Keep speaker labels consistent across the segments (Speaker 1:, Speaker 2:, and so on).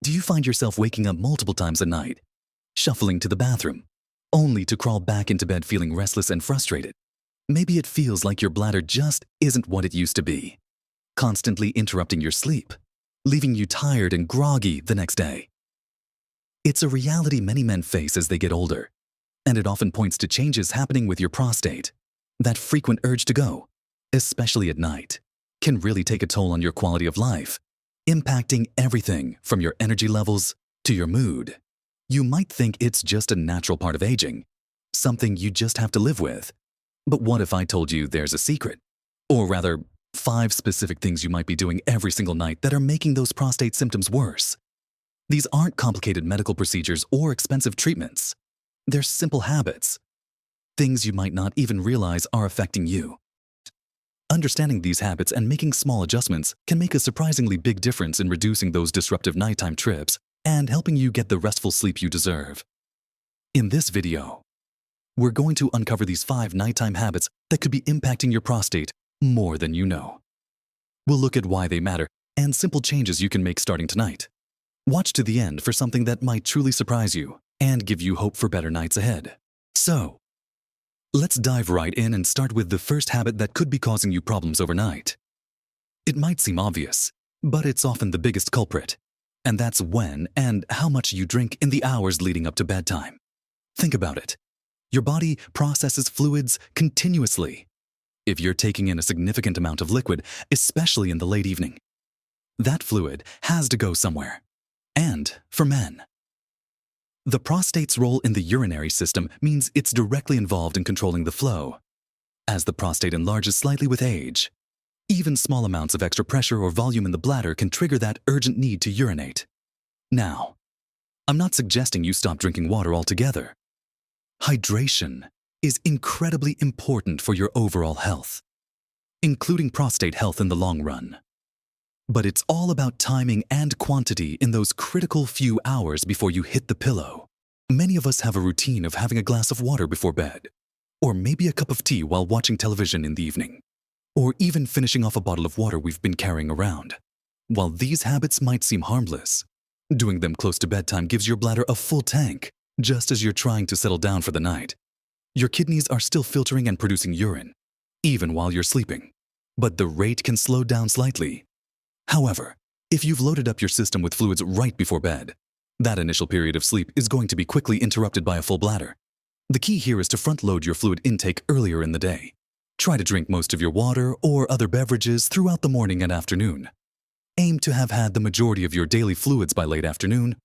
Speaker 1: Do you find yourself waking up multiple times a night, shuffling to the bathroom, only to crawl back into bed feeling restless and frustrated? Maybe it feels like your bladder just isn't what it used to be, constantly interrupting your sleep, leaving you tired and groggy the next day. It's a reality many men face as they get older, and it often points to changes happening with your prostate. That frequent urge to go, especially at night, can really take a toll on your quality of life, impacting everything from your energy levels to your mood. You might think it's just a natural part of aging, something you just have to live with. But what if I told you there's a secret? Or rather, 5 specific things you might be doing every single night that are making those prostate symptoms worse. These aren't complicated medical procedures or expensive treatments. They're simple habits, things you might not even realize are affecting you. Understanding these habits and making small adjustments can make a surprisingly big difference in reducing those disruptive nighttime trips and helping you get the restful sleep you deserve. In this video, we're going to uncover these 5 nighttime habits that could be impacting your prostate more than you know. We'll look at why they matter and simple changes you can make starting tonight. Watch to the end for something that might truly surprise you and give you hope for better nights ahead. So, let's dive right in and start with the first habit that could be causing you problems overnight. It might seem obvious, but it's often the biggest culprit, and that's when and how much you drink in the hours leading up to bedtime. Think about it. Your body processes fluids continuously. If you're taking in a significant amount of liquid, especially in the late evening, that fluid has to go somewhere. And for men, the prostate's role in the urinary system means it's directly involved in controlling the flow. As the prostate enlarges slightly with age, even small amounts of extra pressure or volume in the bladder can trigger that urgent need to urinate. Now, I'm not suggesting you stop drinking water altogether. Hydration is incredibly important for your overall health, including prostate health in the long run. But it's all about timing and quantity in those critical few hours before you hit the pillow. Many of us have a routine of having a glass of water before bed, or maybe a cup of tea while watching television in the evening, or even finishing off a bottle of water we've been carrying around. While these habits might seem harmless, doing them close to bedtime gives your bladder a full tank just as you're trying to settle down for the night. Your kidneys are still filtering and producing urine, even while you're sleeping, but the rate can slow down slightly. However, if you've loaded up your system with fluids right before bed, that initial period of sleep is going to be quickly interrupted by a full bladder. The key here is to front-load your fluid intake earlier in the day. Try to drink most of your water or other beverages throughout the morning and afternoon. Aim to have had the majority of your daily fluids by late afternoon.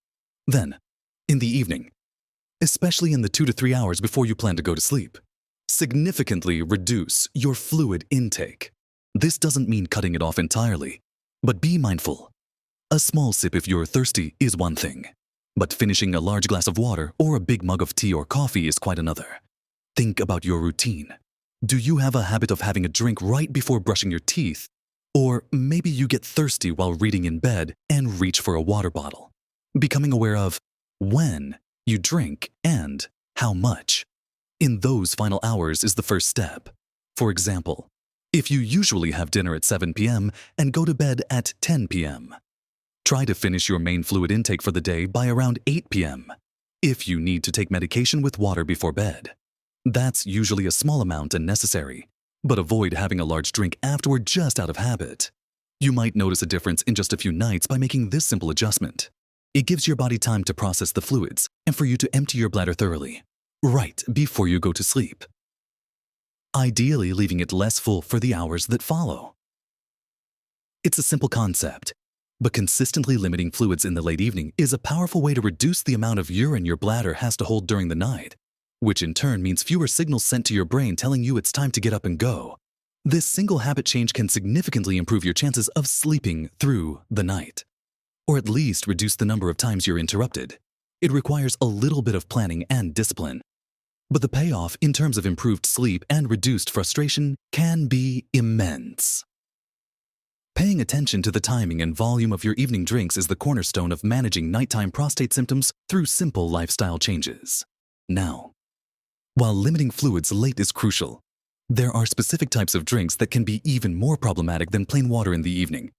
Speaker 1: Then, in the evening, especially in the 2 to 3 hours before you plan to go to sleep, significantly reduce your fluid intake. This doesn't mean cutting it off entirely, but be mindful. A small sip if you're thirsty is one thing, but finishing a large glass of water or a big mug of tea or coffee is quite another. Think about your routine. Do you have a habit of having a drink right before brushing your teeth? Or maybe you get thirsty while reading in bed and reach for a water bottle. Becoming aware of when you drink and how much in those final hours is the first step. For example, if you usually have dinner at 7 p.m. and go to bed at 10 p.m., try to finish your main fluid intake for the day by around 8 p.m. if you need to take medication with water before bed. That's usually a small amount and necessary, but avoid having a large drink afterward just out of habit. You might notice a difference in just a few nights by making this simple adjustment. It gives your body time to process the fluids and for you to empty your bladder thoroughly, right before you go to sleep, ideally leaving it less full for the hours that follow. It's a simple concept, but consistently limiting fluids in the late evening is a powerful way to reduce the amount of urine your bladder has to hold during the night, which in turn means fewer signals sent to your brain telling you it's time to get up and go. This single habit change can significantly improve your chances of sleeping through the night, or at least reduce the number of times you're interrupted. It requires a little bit of planning and discipline, but the payoff in terms of improved sleep and reduced frustration can be immense. Paying attention to the timing and volume of your evening drinks is the cornerstone of managing nighttime prostate symptoms through simple lifestyle changes. Now, while limiting fluids late is crucial, there are specific types of drinks that can be even more problematic than plain water in the evening.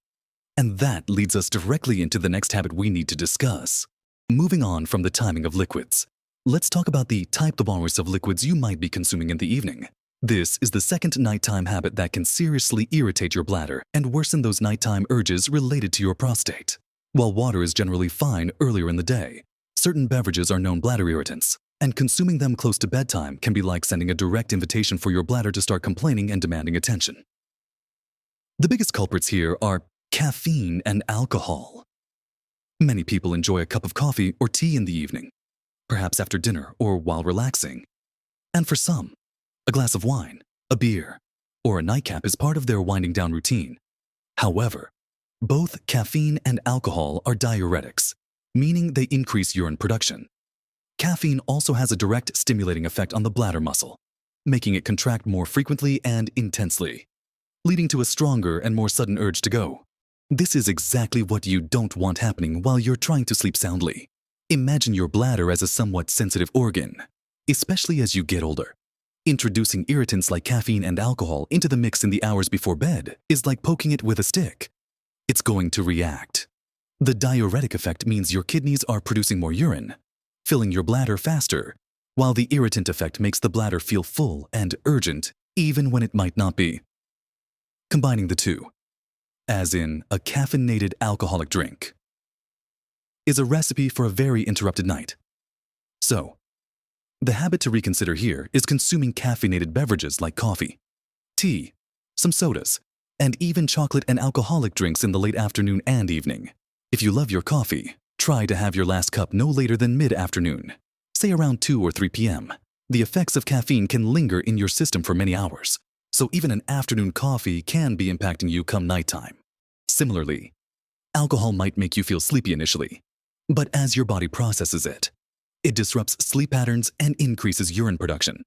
Speaker 1: And that leads us directly into the next habit we need to discuss. Moving on from the timing of liquids, let's talk about the type of liquids you might be consuming in the evening. This is the second nighttime habit that can seriously irritate your bladder and worsen those nighttime urges related to your prostate. While water is generally fine earlier in the day, certain beverages are known bladder irritants, and consuming them close to bedtime can be like sending a direct invitation for your bladder to start complaining and demanding attention. The biggest culprits here are caffeine and alcohol. Many people enjoy a cup of coffee or tea in the evening, perhaps after dinner or while relaxing. And for some, a glass of wine, a beer, or a nightcap is part of their winding down routine. However, both caffeine and alcohol are diuretics, meaning they increase urine production. Caffeine also has a direct stimulating effect on the bladder muscle, making it contract more frequently and intensely, leading to a stronger and more sudden urge to go. This is exactly what you don't want happening while you're trying to sleep soundly. Imagine your bladder as a somewhat sensitive organ, especially as you get older. Introducing irritants like caffeine and alcohol into the mix in the hours before bed is like poking it with a stick. It's going to react. The diuretic effect means your kidneys are producing more urine, filling your bladder faster, while the irritant effect makes the bladder feel full and urgent even when it might not be. Combining the two, as in a caffeinated alcoholic drink, is a recipe for a very interrupted night. So, the habit to reconsider here is consuming caffeinated beverages like coffee, tea, some sodas, and even chocolate and alcoholic drinks in the late afternoon and evening. If you love your coffee, try to have your last cup no later than mid-afternoon, say around 2 or 3 p.m. The effects of caffeine can linger in your system for many hours, so even an afternoon coffee can be impacting you come nighttime. Similarly, alcohol might make you feel sleepy initially, but as your body processes it, it disrupts sleep patterns and increases urine production.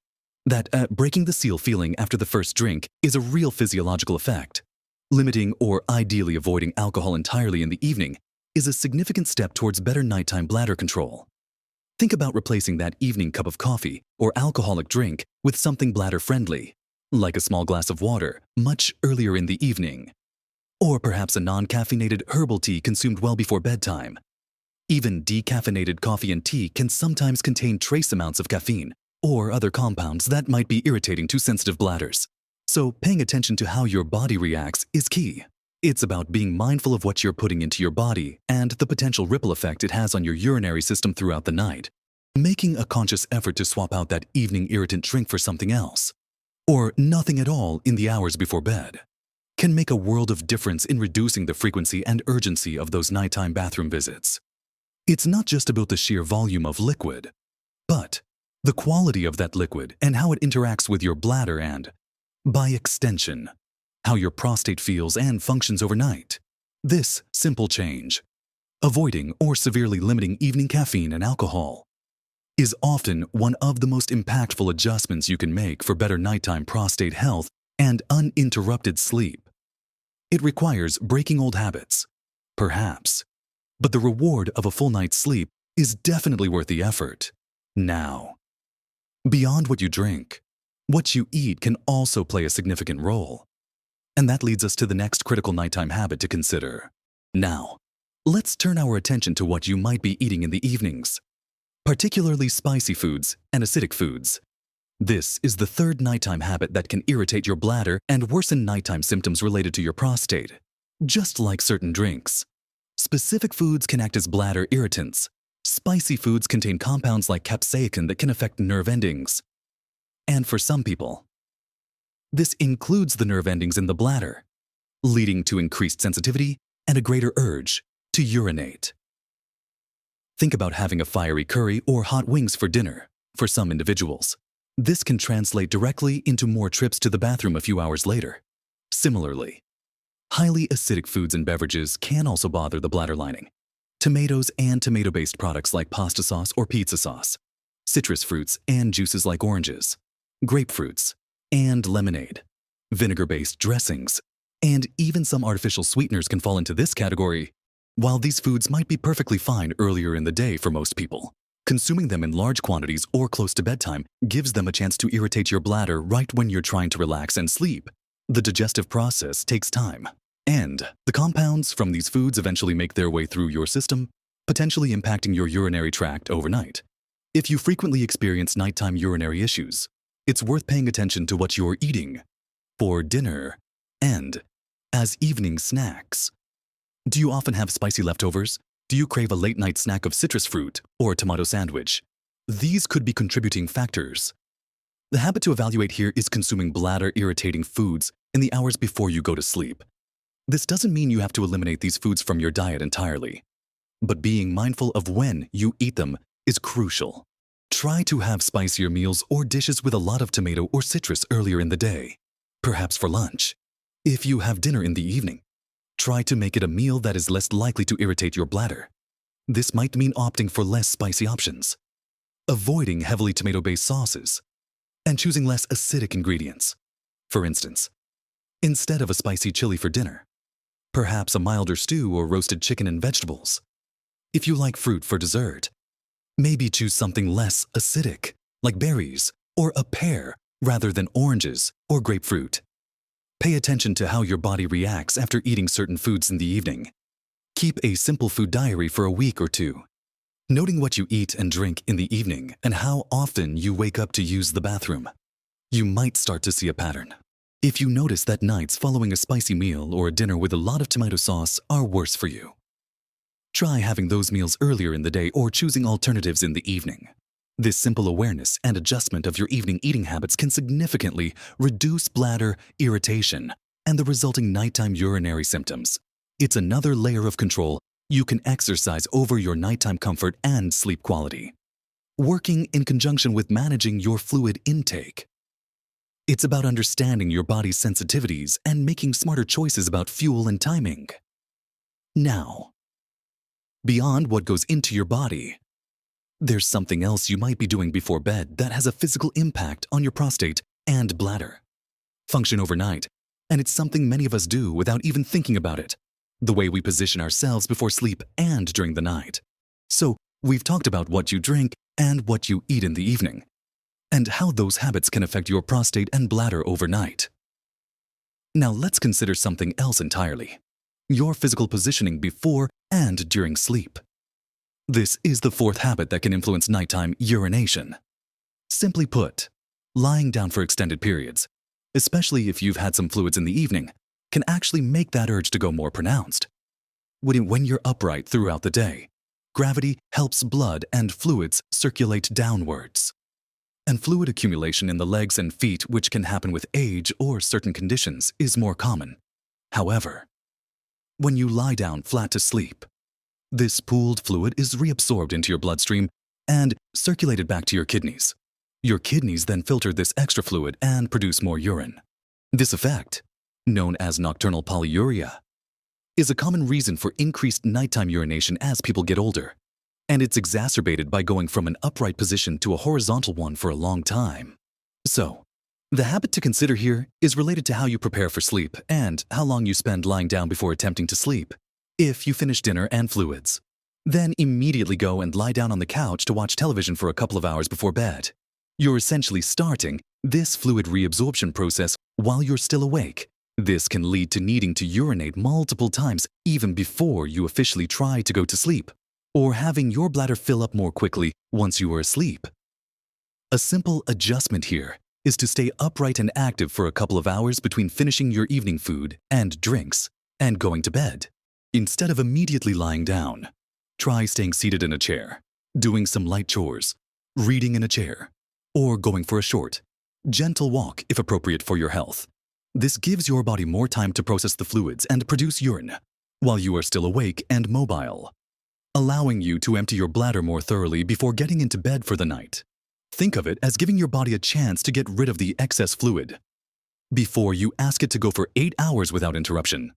Speaker 1: That breaking the seal feeling after the first drink is a real physiological effect. Limiting or ideally avoiding alcohol entirely in the evening is a significant step towards better nighttime bladder control. Think about replacing that evening cup of coffee or alcoholic drink with something bladder-friendly, like a small glass of water much earlier in the evening, or perhaps a non-caffeinated herbal tea consumed well before bedtime. Even decaffeinated coffee and tea can sometimes contain trace amounts of caffeine or other compounds that might be irritating to sensitive bladders. So paying attention to how your body reacts is key. It's about being mindful of what you're putting into your body and the potential ripple effect it has on your urinary system throughout the night. Making a conscious effort to swap out that evening irritant drink for something else, or nothing at all in the hours before bed, can make a world of difference in reducing the frequency and urgency of those nighttime bathroom visits. It's not just about the sheer volume of liquid, but the quality of that liquid and how it interacts with your bladder and, by extension, how your prostate feels and functions overnight. This simple change, avoiding or severely limiting evening caffeine and alcohol, is often one of the most impactful adjustments you can make for better nighttime prostate health and uninterrupted sleep. It requires breaking old habits, perhaps, but the reward of a full night's sleep is definitely worth the effort. Now, beyond what you drink, what you eat can also play a significant role. And that leads us to the next critical nighttime habit to consider. Now, let's turn our attention to what you might be eating in the evenings, particularly spicy foods and acidic foods. This is the third nighttime habit that can irritate your bladder and worsen nighttime symptoms related to your prostate. Just like certain drinks, specific foods can act as bladder irritants. Spicy foods contain compounds like capsaicin that can affect nerve endings. And for some people, this includes the nerve endings in the bladder, leading to increased sensitivity and a greater urge to urinate. Think about having a fiery curry or hot wings for dinner. For some individuals, this can translate directly into more trips to the bathroom a few hours later. Similarly, highly acidic foods and beverages can also bother the bladder lining. Tomatoes and tomato-based products like pasta sauce or pizza sauce, citrus fruits and juices like oranges, grapefruits, and lemonade, vinegar-based dressings, and even some artificial sweeteners can fall into this category. While these foods might be perfectly fine earlier in the day for most people, consuming them in large quantities or close to bedtime gives them a chance to irritate your bladder right when you're trying to relax and sleep. The digestive process takes time, And the compounds from these foods eventually make their way through your system, potentially impacting your urinary tract overnight. If you frequently experience nighttime urinary issues, it's worth paying attention to what you're eating for dinner and as evening snacks. Do you often have spicy leftovers? Do you crave a late-night snack of citrus fruit or a tomato sandwich? These could be contributing factors. The habit to evaluate here is consuming bladder-irritating foods in the hours before you go to sleep. This doesn't mean you have to eliminate these foods from your diet entirely, but being mindful of when you eat them is crucial. Try to have spicier meals or dishes with a lot of tomato or citrus earlier in the day, perhaps for lunch. If you have dinner in the evening, try to make it a meal that is less likely to irritate your bladder. This might mean opting for less spicy options, avoiding heavily tomato-based sauces, and choosing less acidic ingredients. For instance, instead of a spicy chili for dinner, perhaps a milder stew or roasted chicken and vegetables. If you like fruit for dessert, maybe choose something less acidic, like berries or a pear rather than oranges or grapefruit. Pay attention to how your body reacts after eating certain foods in the evening. Keep a simple food diary for a week or two, noting what you eat and drink in the evening and how often you wake up to use the bathroom. You might start to see a pattern. If you notice that nights following a spicy meal or a dinner with a lot of tomato sauce are worse for you, try having those meals earlier in the day or choosing alternatives in the evening. This simple awareness and adjustment of your evening eating habits can significantly reduce bladder irritation and the resulting nighttime urinary symptoms. It's another layer of control you can exercise over your nighttime comfort and sleep quality, working in conjunction with managing your fluid intake. It's about understanding your body's sensitivities and making smarter choices about fuel and timing. Now, beyond what goes into your body, there's something else you might be doing before bed that has a physical impact on your prostate and bladder function overnight, and it's something many of us do without even thinking about it, the way we position ourselves before sleep and during the night. So, we've talked about what you drink and what you eat in the evening, and how those habits can affect your prostate and bladder overnight. Now let's consider something else entirely: your physical positioning before and during sleep. This is the fourth habit that can influence nighttime urination. Simply put, lying down for extended periods, especially if you've had some fluids in the evening, can actually make that urge to go more pronounced. When you're upright throughout the day, gravity helps blood and fluids circulate downwards. And fluid accumulation in the legs and feet, which can happen with age or certain conditions, is more common. However, when you lie down flat to sleep, this pooled fluid is reabsorbed into your bloodstream and circulated back to your kidneys. Your kidneys then filter this extra fluid and produce more urine. This effect, known as nocturnal polyuria, is a common reason for increased nighttime urination as people get older, and it's exacerbated by going from an upright position to a horizontal one for a long time. So, the habit to consider here is related to how you prepare for sleep and how long you spend lying down before attempting to sleep. If you finish dinner and fluids, then immediately go and lie down on the couch to watch television for a couple of hours before bed. You're essentially starting this fluid reabsorption process while you're still awake. This can lead to needing to urinate multiple times even before you officially try to go to sleep, or having your bladder fill up more quickly once you are asleep. A simple adjustment here is to stay upright and active for a couple of hours between finishing your evening food and drinks and going to bed. Instead of immediately lying down, try staying seated in a chair, doing some light chores, reading in a chair, or going for a short, gentle walk if appropriate for your health. This gives your body more time to process the fluids and produce urine while you are still awake and mobile, allowing you to empty your bladder more thoroughly before getting into bed for the night. Think of it as giving your body a chance to get rid of the excess fluid before you ask it to go for 8 hours without interruption.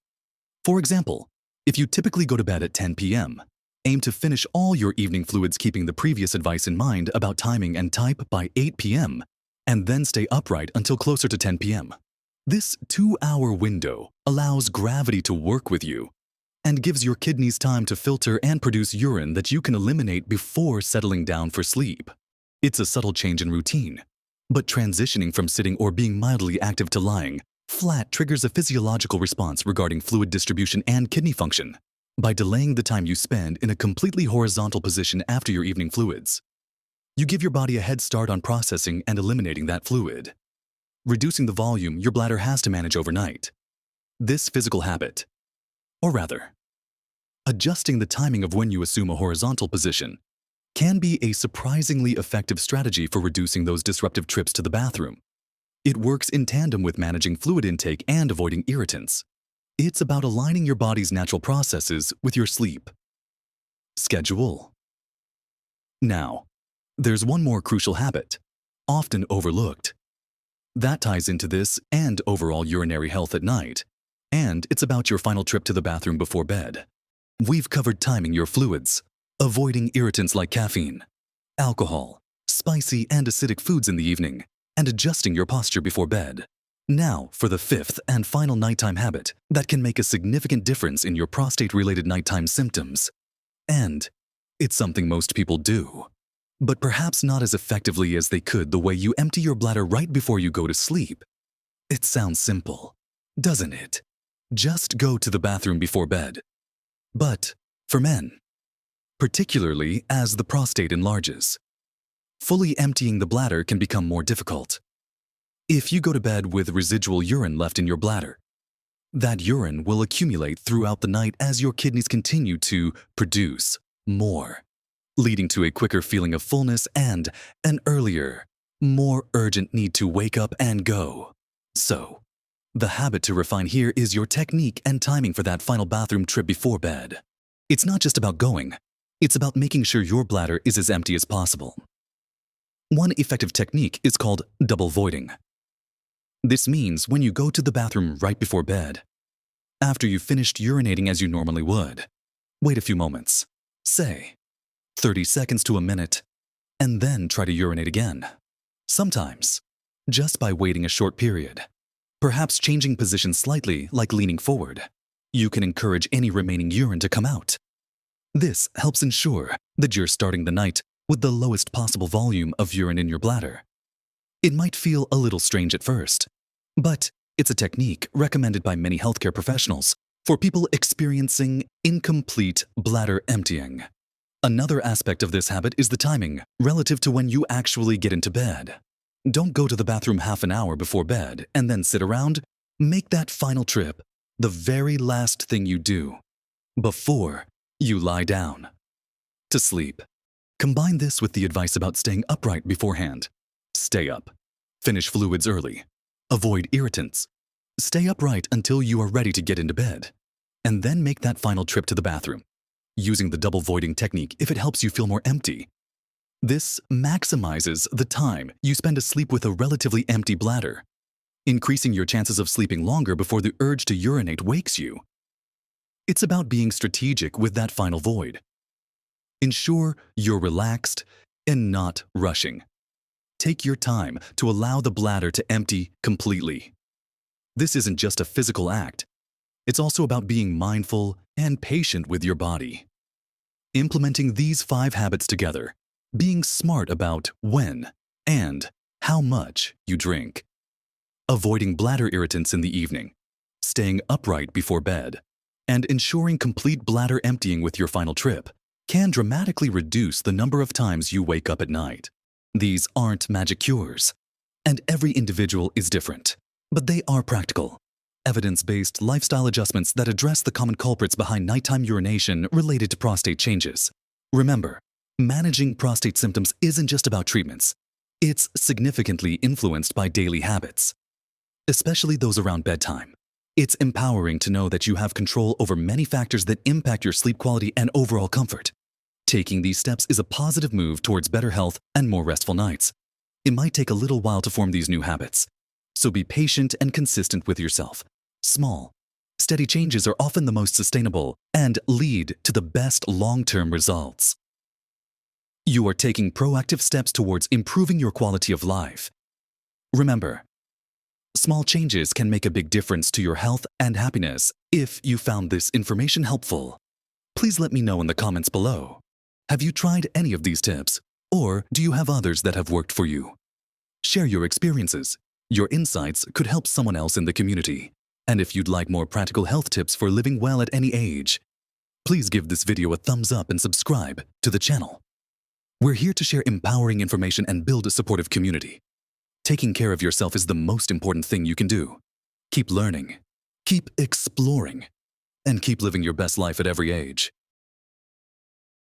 Speaker 1: For example, if you typically go to bed at 10 p.m., aim to finish all your evening fluids keeping the previous advice in mind about timing and type by 8 p.m., and then stay upright until closer to 10 p.m. This 2-hour window allows gravity to work with you and gives your kidneys time to filter and produce urine that you can eliminate before settling down for sleep. It's a subtle change in routine, but transitioning from sitting or being mildly active to lying Flat triggers a physiological response regarding fluid distribution and kidney function by delaying the time you spend in a completely horizontal position after your evening fluids. You give your body a head start on processing and eliminating that fluid, reducing the volume your bladder has to manage overnight. This physical habit, or rather, adjusting the timing of when you assume a horizontal position, can be a surprisingly effective strategy for reducing those disruptive trips to the bathroom. It works in tandem with managing fluid intake and avoiding irritants. It's about aligning your body's natural processes with your sleep schedule. Now, there's one more crucial habit, often overlooked. That ties into this and overall urinary health at night, and it's about your final trip to the bathroom before bed. We've covered timing your fluids, avoiding irritants like caffeine, alcohol, spicy and acidic foods in the evening, and adjusting your posture before bed. Now for the fifth and final nighttime habit that can make a significant difference in your prostate-related nighttime symptoms. And it's something most people do, but perhaps not as effectively as they could the way you empty your bladder right before you go to sleep. It sounds simple, doesn't it? Just go to the bathroom before bed. But for men, particularly as the prostate enlarges, fully emptying the bladder can become more difficult. If you go to bed with residual urine left in your bladder, that urine will accumulate throughout the night as your kidneys continue to produce more, leading to a quicker feeling of fullness and an earlier, more urgent need to wake up and go. So, the habit to refine here is your technique and timing for that final bathroom trip before bed. It's not just about going, it's about making sure your bladder is as empty as possible. One effective technique is called double voiding. This means when you go to the bathroom right before bed, after you've finished urinating as you normally would, wait a few moments, say 30 seconds to a minute, and then try to urinate again. Sometimes, just by waiting a short period, perhaps changing position slightly like leaning forward, you can encourage any remaining urine to come out. This helps ensure that you're starting the night with the lowest possible volume of urine in your bladder. It might feel a little strange at first, but it's a technique recommended by many healthcare professionals for people experiencing incomplete bladder emptying. Another aspect of this habit is the timing relative to when you actually get into bed. Don't go to the bathroom half an hour before bed and then sit around. Make that final trip the very last thing you do before you lie down to sleep. Combine this with the advice about staying upright beforehand. Stay up. Finish fluids early. Avoid irritants. Stay upright until you are ready to get into bed. And then make that final trip to the bathroom, using the double voiding technique if it helps you feel more empty. This maximizes the time you spend asleep with a relatively empty bladder, increasing your chances of sleeping longer before the urge to urinate wakes you. It's about being strategic with that final void. Ensure you're relaxed and not rushing. Take your time to allow the bladder to empty completely. This isn't just a physical act. It's also about being mindful and patient with your body. Implementing these 5 habits together, being smart about when and how much you drink, avoiding bladder irritants in the evening, staying upright before bed, and ensuring complete bladder emptying with your final trip can dramatically reduce the number of times you wake up at night. These aren't magic cures, and every individual is different, but they are practical, evidence-based lifestyle adjustments that address the common culprits behind nighttime urination related to prostate changes. Remember, managing prostate symptoms isn't just about treatments. It's significantly influenced by daily habits, especially those around bedtime. It's empowering to know that you have control over many factors that impact your sleep quality and overall comfort. Taking these steps is a positive move towards better health and more restful nights. It might take a little while to form these new habits, so be patient and consistent with yourself. Small, steady changes are often the most sustainable and lead to the best long-term results. You are taking proactive steps towards improving your quality of life. Remember, small changes can make a big difference to your health and happiness. If you found this information helpful, please let me know in the comments below. Have you tried any of these tips, or do you have others that have worked for you? Share your experiences, Your insights could help someone else in the community. And if you'd like more practical health tips for living well at any age, please give this video a thumbs up and subscribe to the channel. We're here to share empowering information and build a supportive community. Taking care of yourself is the most important thing you can do. Keep learning, keep exploring, and keep living your best life at every age.